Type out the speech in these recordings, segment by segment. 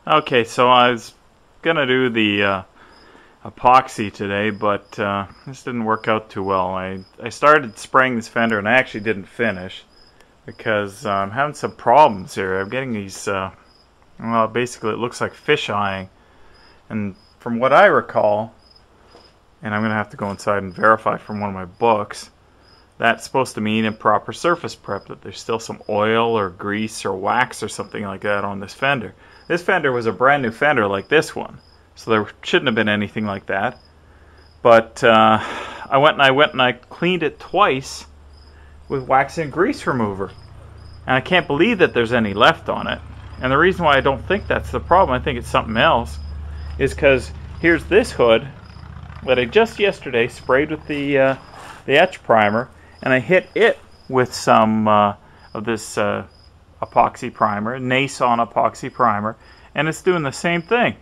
Okay, so I was gonna do the epoxy today, but this didn't work out too well. I started spraying this fender and I actually didn't finish because I'm having some problems here. I'm getting these, well, basically it looks like fish eyeing, and from what I recall, and I'm gonna have to go inside and verify from one of my books, that's supposed to mean improper surface prep, that there's still some oil or grease or wax or something like that on this fender. This fender was a brand new fender like this one, so there shouldn't have been anything like that. But I went and I cleaned it twice with wax and grease remover, and I can't believe that there's any left on it. And the reason why I don't think that's the problem, I think it's something else, is because here's this hood that I just yesterday sprayed with the etch primer, and I hit it with some of this epoxy primer, Nason epoxy primer, and it's doing the same thing.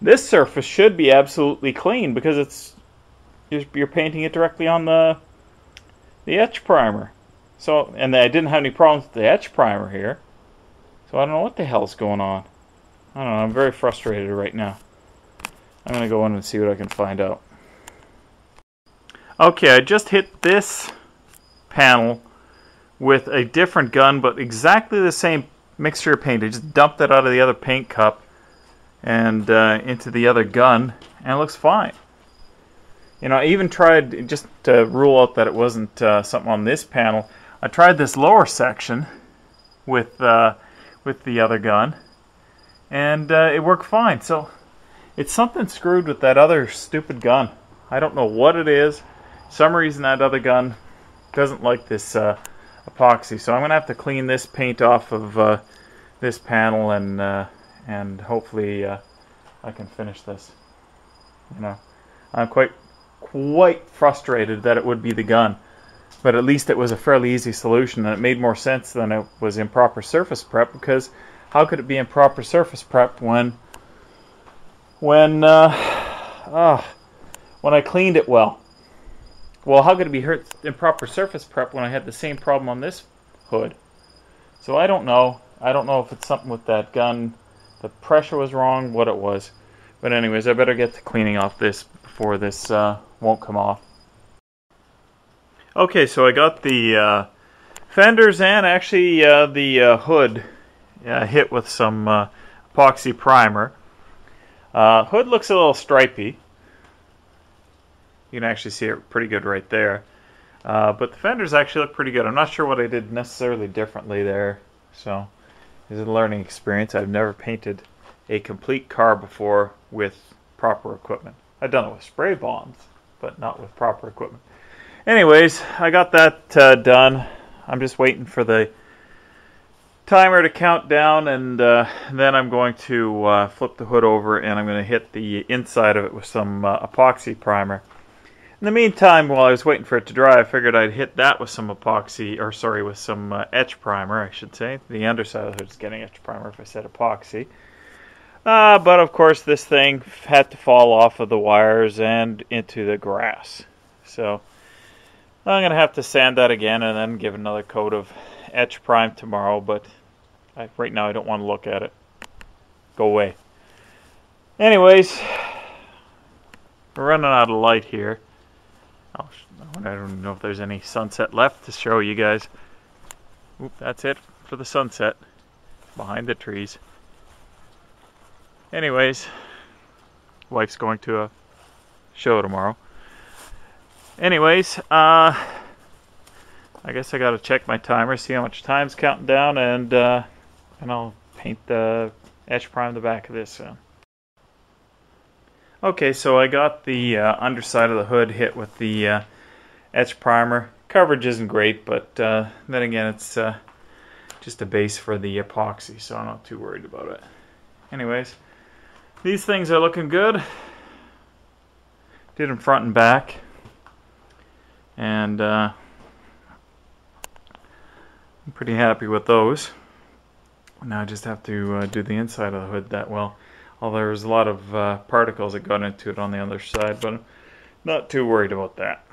This surface should be absolutely clean because you're painting it directly on the etch primer. So, and I didn't have any problems with the etch primer here. So I don't know what the hell's going on. I don't know, I'm very frustrated right now. I'm gonna go in and see what I can find out. Okay, I just hit this panel with a different gun, but exactly the same mixture of paint. I just dumped it out of the other paint cup and into the other gun, and it looks fine. You know, I even tried, just to rule out that it wasn't something on this panel, I tried this lower section with the other gun, and it worked fine. So it's something screwed with that other stupid gun. I don't know what it is. For some reason that other gun doesn't like this epoxy, so I'm gonna have to clean this paint off of this panel, and hopefully I can finish this. You know, I'm quite frustrated that it would be the gun, but at least it was a fairly easy solution, and it made more sense than it was improper surface prep, because how could it be improper surface prep when I cleaned it well? Well, how could it be improper surface prep when I had the same problem on this hood? So I don't know. I don't know if it's something with that gun, the pressure was wrong, what it was. But anyways, I better get to cleaning off this before this won't come off. Okay, so I got the fenders and actually the hood hit with some epoxy primer. Hood looks a little stripy. You can actually see it pretty good right there. But the fenders actually look pretty good. I'm not sure what I did necessarily differently there. So it's a learning experience. I've never painted a complete car before with proper equipment. I've done it with spray bombs, but not with proper equipment. Anyways, I got that done. I'm just waiting for the timer to count down, and then I'm going to flip the hood over, and I'm going to hit the inside of it with some epoxy primer. In the meantime, while I was waiting for it to dry, I figured I'd hit that with some epoxy, or sorry, with some etch primer, I should say. The underside of the hood is getting etch primer if I said epoxy. But of course this thing had to fall off of the wires and into the grass. So I'm going to have to sand that again and then give another coat of etch prime tomorrow, but right now I don't want to look at it. Go away. Anyways, we're running out of light here. I don't know if there's any sunset left to show you guys. Oop, that's it for the sunset behind the trees. Anyways, wife's going to a show tomorrow. Anyways, I guess I gotta check my timer, see how much time's counting down, and I'll paint the etch prime the back of this. Okay, so I got the underside of the hood hit with the etch primer. Coverage isn't great, but then again, it's just a base for the epoxy, so I'm not too worried about it. Anyways, these things are looking good. Did them front and back, and I'm pretty happy with those. Now I just have to do the inside of the hood that well. Although there's a lot of particles that got into it on the other side, but I'm not too worried about that.